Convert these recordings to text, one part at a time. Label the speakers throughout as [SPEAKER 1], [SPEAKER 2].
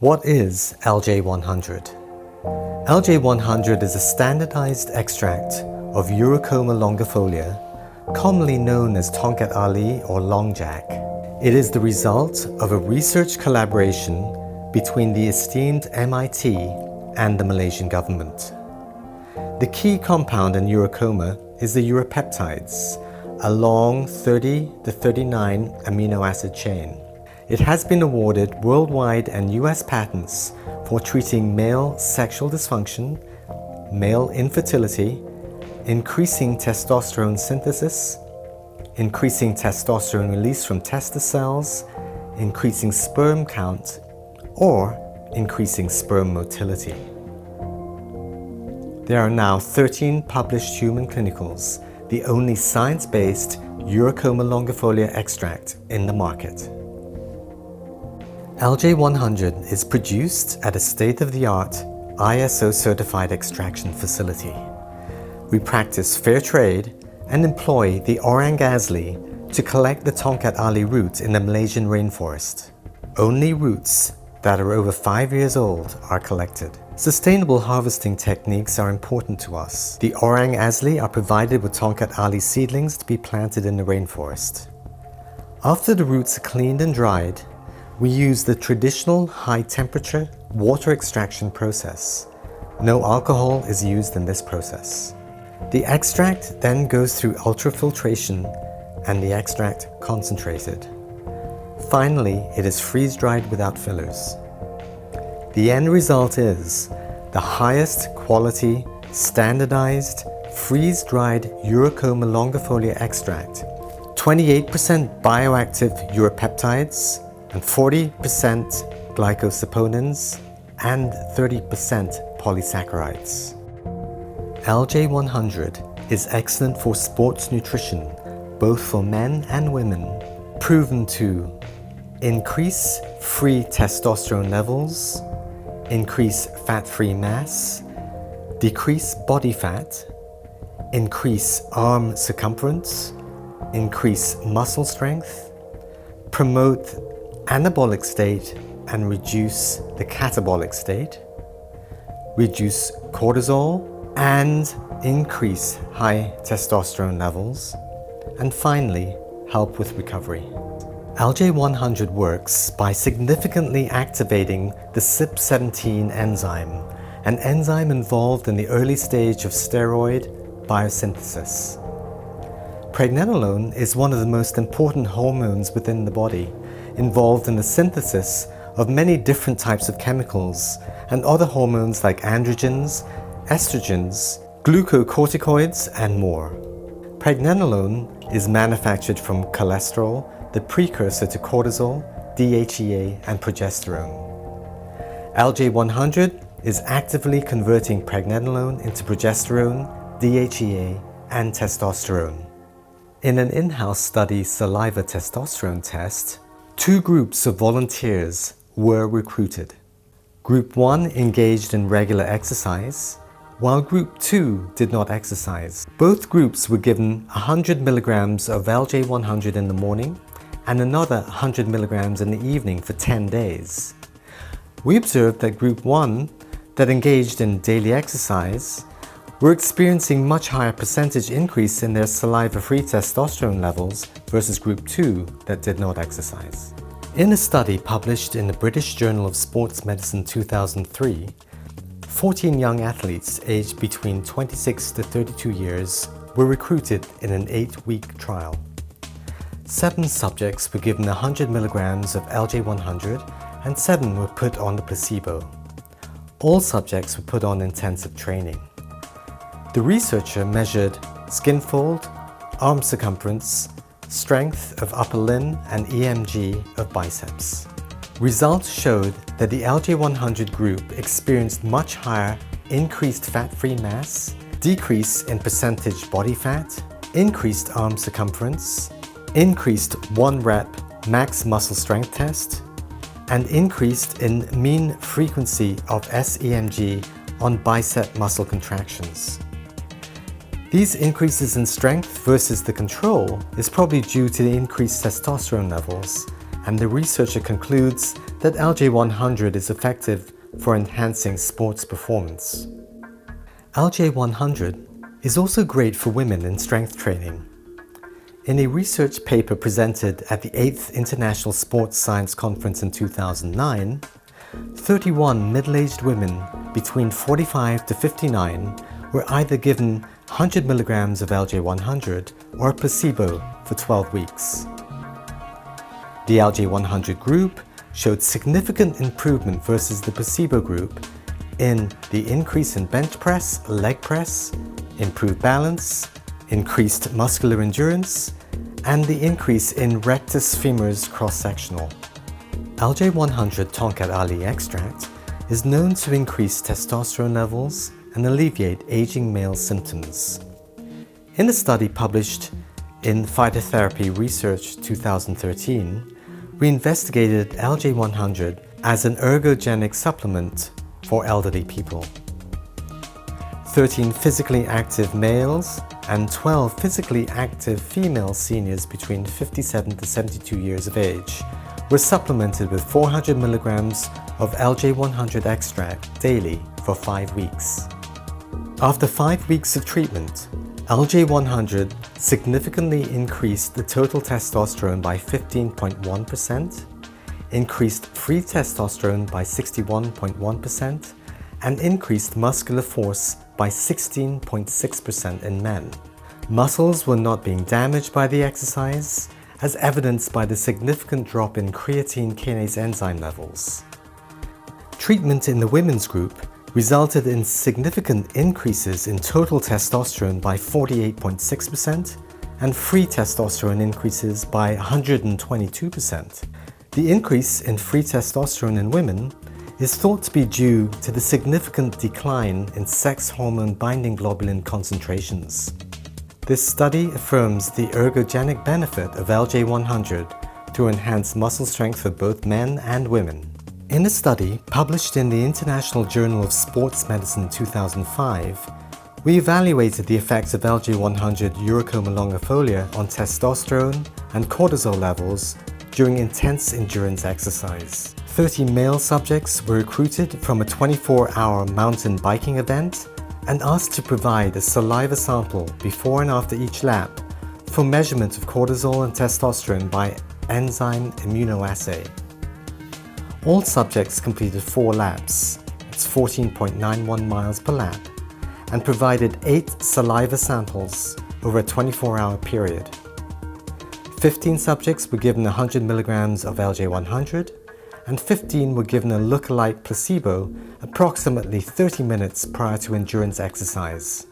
[SPEAKER 1] What is LJ100? LJ100 is a standardized extract of Eurycoma longifolia, commonly known as Tongkat Ali or Longjack. It is the result of a research collaboration between the esteemed MIT and the Malaysian government. The key compound in Eurycoma is the urapeptides, a long 30 to 39 amino acid chain. It has been awarded worldwide and US patents for treating male sexual dysfunction, male infertility, increasing testosterone synthesis, increasing testosterone release from testis cells, increasing sperm count, or increasing sperm motility. There are now 13 published human clinicals, the only science-based Eurycoma longifolia extract in the market. LJ100 is produced at a state-of-the-art ISO-certified extraction facility. We practice fair trade and employ the orang asli to collect the Tongkat Ali roots in the Malaysian rainforest. Only roots that are over 5 years old are collected. Sustainable harvesting techniques are important to us. The orang asli are provided with Tongkat Ali seedlings to be planted in the rainforest. After the roots are cleaned and dried, we use the traditional high-temperature water extraction process. No alcohol is used in this process. The extract then goes through ultrafiltration and the extract concentrated. Finally, it is freeze-dried without fillers. The end result is the highest quality, standardized, freeze-dried Eurycoma longifolia extract, 28% bioactive urapeptides, and 40% glycosaponins and 30% polysaccharides. LJ100 is excellent for sports nutrition, both for men and women, proven to increase free testosterone levels, increase fat-free mass, decrease body fat, increase arm circumference, increase muscle strength, promote anabolic state and reduce the catabolic state, reduce cortisol and increase high testosterone levels, and finally help with recovery. LJ100 works by significantly activating the CYP17 enzyme, an enzyme involved in the early stage of steroid biosynthesis. Pregnenolone is one of the most important hormones within the body, involved in the synthesis of many different types of chemicals and other hormones like androgens, estrogens, glucocorticoids, and more. Pregnenolone is manufactured from cholesterol, the precursor to cortisol, DHEA, and progesterone. LJ100 is actively converting pregnenolone into progesterone, DHEA, and testosterone. In an in-house study saliva testosterone test, 2 groups of volunteers were recruited. Group 1 engaged in regular exercise, while Group 2 did not exercise. Both groups were given 100 milligrams of LJ100 in the morning and another 100 milligrams in the evening for 10 days. We observed that Group 1, that engaged in daily exercise, were experiencing much higher percentage increase in their saliva-free testosterone levels versus Group 2 that did not exercise. In a study published in the British Journal of Sports Medicine 2003, 14 young athletes aged between 26 to 32 years were recruited in an 8-week trial. 7 subjects were given 100 milligrams of LJ100 and 7 were put on the placebo. All subjects were put on intensive training. The researcher measured skin fold, arm circumference, strength of upper limb, and EMG of biceps. Results showed that the LJ100 group experienced much higher increased fat-free mass, decrease in percentage body fat, increased arm circumference, increased 1-rep max muscle strength test, and increased in mean frequency of SEMG on bicep muscle contractions. These increases in strength versus the control is probably due to the increased testosterone levels and the researcher concludes that LJ100 is effective for enhancing sports performance. LJ100 is also great for women in strength training. In a research paper presented at the 8th International Sports Science Conference in 2009, 31 middle-aged women between 45 to 59 were either given 100 milligrams of LJ100 or a placebo for 12 weeks. The LJ100 group showed significant improvement versus the placebo group in the increase in bench press, leg press, improved balance, increased muscular endurance, and the increase in rectus femoris cross-sectional. LJ100 Tongkat Ali extract is known to increase testosterone levels and alleviate aging male symptoms. In a study published in Phytotherapy Research 2013, we investigated LJ100 as an ergogenic supplement for elderly people. 13 physically active males and 12 physically active female seniors between 57 to 72 years of age were supplemented with 400 milligrams of LJ100 extract daily for 5 weeks. After 5 weeks of treatment, LJ100 significantly increased the total testosterone by 15.1%, increased free testosterone by 61.1%, and increased muscular force by 16.6% in men. Muscles were not being damaged by the exercise, as evidenced by the significant drop in creatine kinase enzyme levels. Treatment in the women's group resulted in significant increases in total testosterone by 48.6% and free testosterone increases by 122%. The increase in free testosterone in women is thought to be due to the significant decline in sex hormone binding globulin concentrations. This study affirms the ergogenic benefit of LJ100 to enhance muscle strength for both men and women. In a study published in the International Journal of Sports Medicine 2005, we evaluated the effects of LJ100 Eurycoma longifolia on testosterone and cortisol levels during intense endurance exercise. 30 male subjects were recruited from a 24-hour mountain biking event and asked to provide a saliva sample before and after each lap for measurement of cortisol and testosterone by enzyme immunoassay. All subjects completed 4 laps, that's 14.91 miles per lap, and provided 8 saliva samples over a 24-hour period. 15 subjects were given 100 milligrams of LJ100 and 15 were given a lookalike placebo approximately 30 minutes prior to endurance exercise.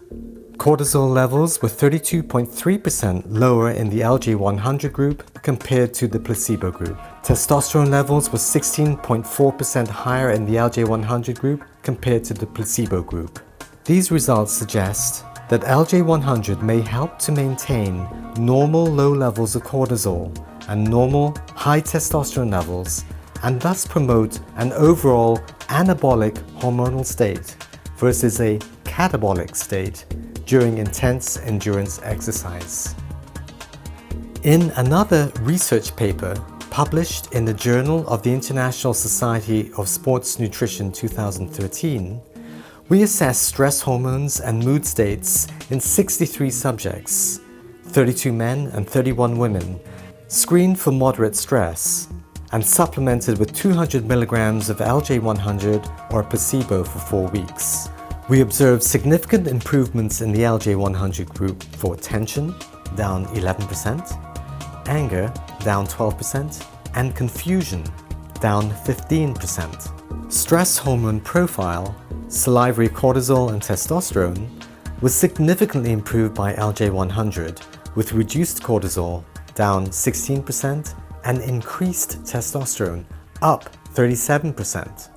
[SPEAKER 1] Cortisol levels were 32.3% lower in the LJ100 group compared to the placebo group. Testosterone levels were 16.4% higher in the LJ100 group compared to the placebo group. These results suggest that LJ100 may help to maintain normal low levels of cortisol and normal high testosterone levels, and thus promote an overall anabolic hormonal state versus a catabolic state during intense endurance exercise. In another research paper published in the Journal of the International Society of Sports Nutrition 2013, we assessed stress hormones and mood states in 63 subjects, 32 men and 31 women, screened for moderate stress, and supplemented with 200 milligrams of LJ100 or a placebo for 4 weeks. We observed significant improvements in the LJ100 group for tension, down 11%, anger, down 12%, and confusion, down 15%. Stress hormone profile, salivary cortisol and testosterone, was significantly improved by LJ100 with reduced cortisol, down 16%, and increased testosterone, up 37%.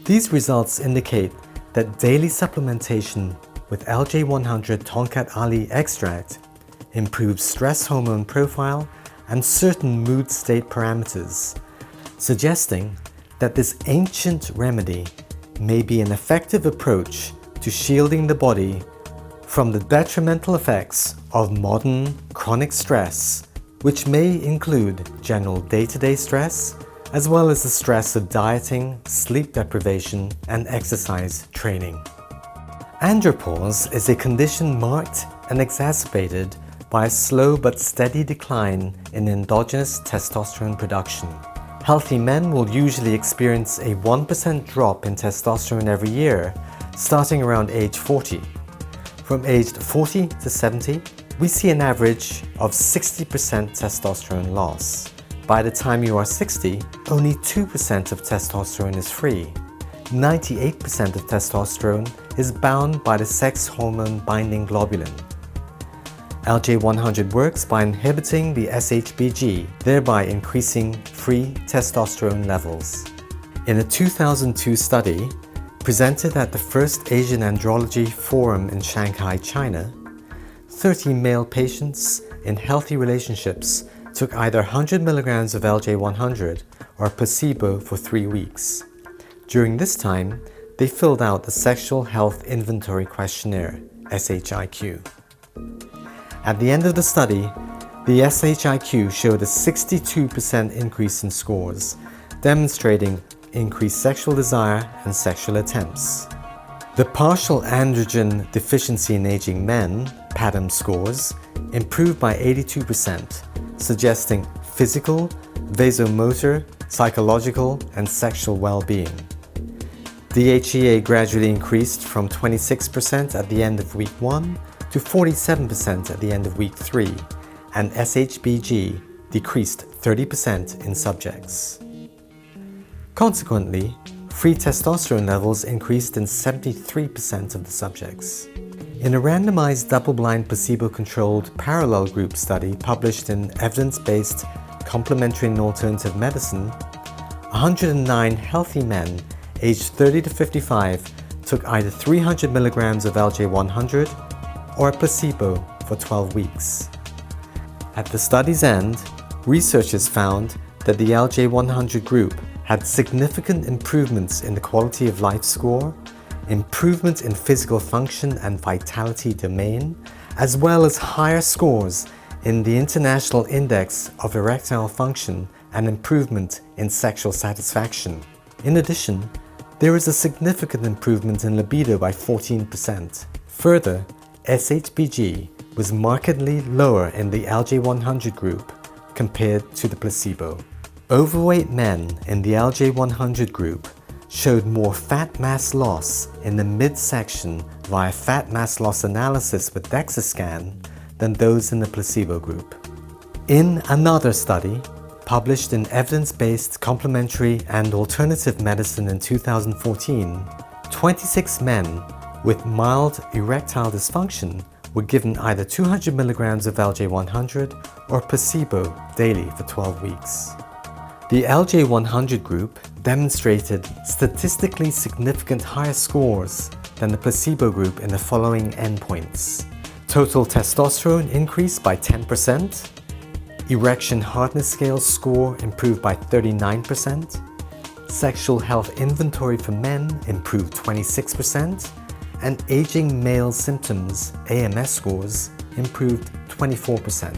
[SPEAKER 1] These results indicate that daily supplementation with LJ100 Tongkat Ali extract improves stress hormone profile and certain mood state parameters, suggesting that this ancient remedy may be an effective approach to shielding the body from the detrimental effects of modern chronic stress which may include general day-to-day stress, as well as the stress of dieting, sleep deprivation, and exercise training. Andropause is a condition marked and exacerbated by a slow but steady decline in endogenous testosterone production. Healthy men will usually experience a 1% drop in testosterone every year, starting around age 40. From age 40 to 70, we see an average of 60% testosterone loss. By the time you are 60, only 2% of testosterone is free. 98% of testosterone is bound by the sex hormone binding globulin. LJ100 works by inhibiting the SHBG, thereby increasing free testosterone levels. In a 2002 study, presented at the first Asian Andrology Forum in Shanghai, China, 30 male patients in healthy relationships took either 100 mg of LJ100 or placebo for 3 weeks. During this time, they filled out the Sexual Health Inventory Questionnaire, SHIQ. At the end of the study, the SHIQ showed a 62% increase in scores, demonstrating increased sexual desire and sexual attempts. The partial androgen deficiency in aging men, PADAM scores, improved by 82%, suggesting physical, vasomotor, psychological, and sexual well-being. DHEA gradually increased from 26% at the end of week 1 to 47% at the end of week 3, and SHBG decreased 30% in subjects. Consequently, free testosterone levels increased in 73% of the subjects. In a randomized double-blind placebo-controlled parallel group study published in Evidence-Based Complementary and Alternative Medicine, 109 healthy men aged 30 to 55 took either 300 mg of LJ100 or a placebo for 12 weeks. At the study's end, researchers found that the LJ100 group had significant improvements in the quality of life score, improvements in physical function and vitality domain, as well as higher scores in the International Index of Erectile Function and improvement in sexual satisfaction. In addition, there is a significant improvement in libido by 14%. Further, SHBG was markedly lower in the LJ100 group compared to the placebo. Overweight men in the LJ100 group showed more fat mass loss in the midsection via fat mass loss analysis with DEXA scan than those in the placebo group. In another study, published in Evidence-Based Complementary and Alternative Medicine in 2014, 26 men with mild erectile dysfunction were given either 200 mg of LJ100 or placebo daily for 12 weeks. The LJ100 group demonstrated statistically significant higher scores than the placebo group in the following endpoints. Total testosterone increased by 10%, erection hardness scale score improved by 39%, sexual health inventory for men improved 26%, and aging male symptoms AMS scores improved 24%.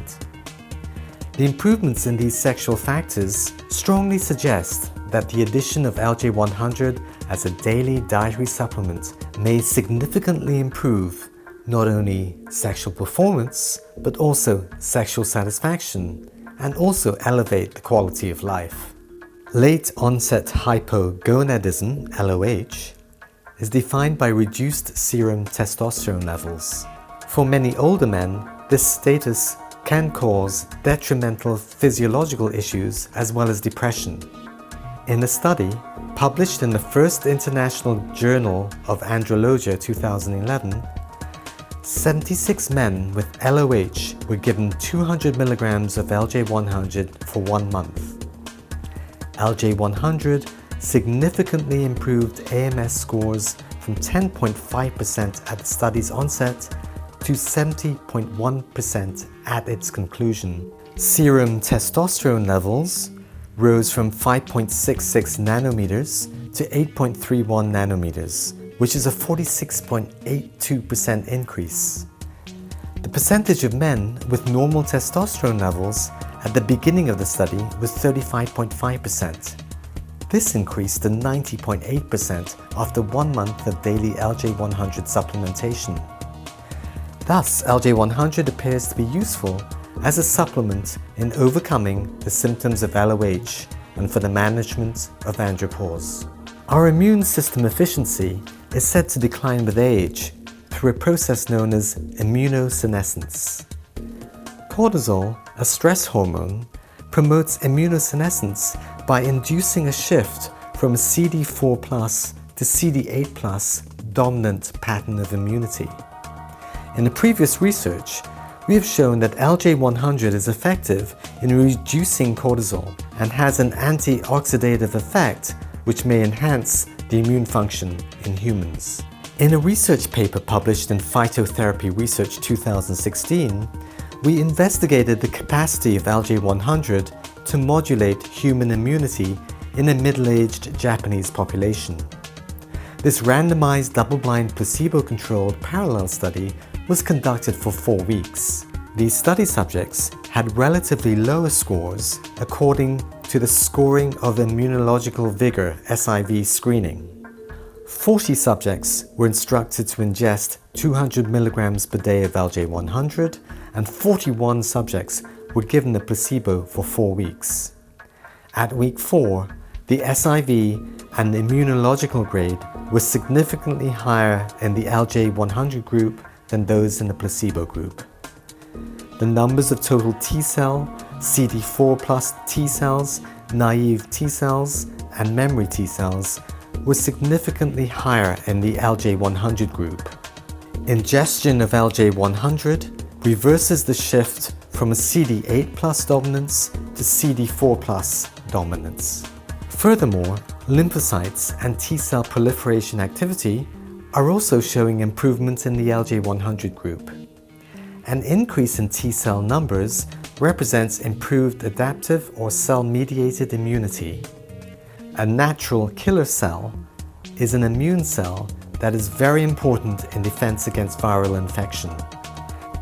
[SPEAKER 1] The improvements in these sexual factors strongly suggest that the addition of LJ100 as a daily dietary supplement may significantly improve not only sexual performance, but also sexual satisfaction, and also elevate the quality of life. Late-onset hypogonadism, LOH, is defined by reduced serum testosterone levels. For many older men, this status can cause detrimental physiological issues as well as depression. In a study published in the First International Journal of Andrologia 2011, 76 men with LOH were given 200 mg of LJ100 for 1 month. LJ100 significantly improved AMS scores from 10.5% at the study's onset to 70.1% at its conclusion. Serum testosterone levels rose from 5.66 nanometers to 8.31 nanometers, which is a 46.82% increase. The percentage of men with normal testosterone levels at the beginning of the study was 35.5%. This increased to 90.8% after 1 month of daily LJ100 supplementation. Thus, LJ100 appears to be useful as a supplement in overcoming the symptoms of LOH and for the management of andropause. Our immune system efficiency is said to decline with age through a process known as immunosenescence. Cortisol, a stress hormone, promotes immunosenescence by inducing a shift from a CD4+ to CD8+ dominant pattern of immunity. In a previous research, we have shown that LJ100 is effective in reducing cortisol and has an antioxidative effect which may enhance the immune function in humans. In a research paper published in Phytotherapy Research 2016, we investigated the capacity of LJ100 to modulate human immunity in a middle-aged Japanese population. This randomized double-blind placebo-controlled parallel study was conducted for 4 weeks. These study subjects had relatively lower scores according to the Scoring of Immunological Vigor (SIV) screening. 40 subjects were instructed to ingest 200 mg per day of LJ100 and 41 subjects were given the placebo for 4 weeks. At week 4, the SIV and immunological grade were significantly higher in the LJ100 group than those in the placebo group. The numbers of total T cell, CD4+ T cells, naive T cells, and memory T cells were significantly higher in the LJ100 group. Ingestion of LJ100 reverses the shift from a CD8+ dominance to CD4+ dominance. Furthermore, lymphocytes and T cell proliferation activity are also showing improvements in the LJ100 group. An increase in T cell numbers represents improved adaptive or cell-mediated immunity. A natural killer cell is an immune cell that is very important in defense against viral infection.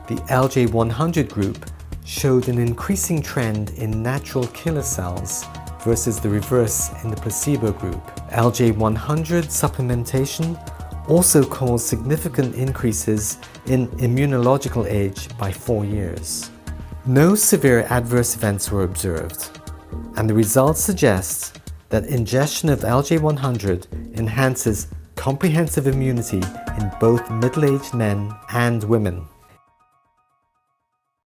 [SPEAKER 1] The LJ100 group showed an increasing trend in natural killer cells versus the reverse in the placebo group. LJ100 supplementation also caused significant increases in immunological age by 4 years. No severe adverse events were observed, and the results suggest that ingestion of LJ100 enhances comprehensive immunity in both middle-aged men and women.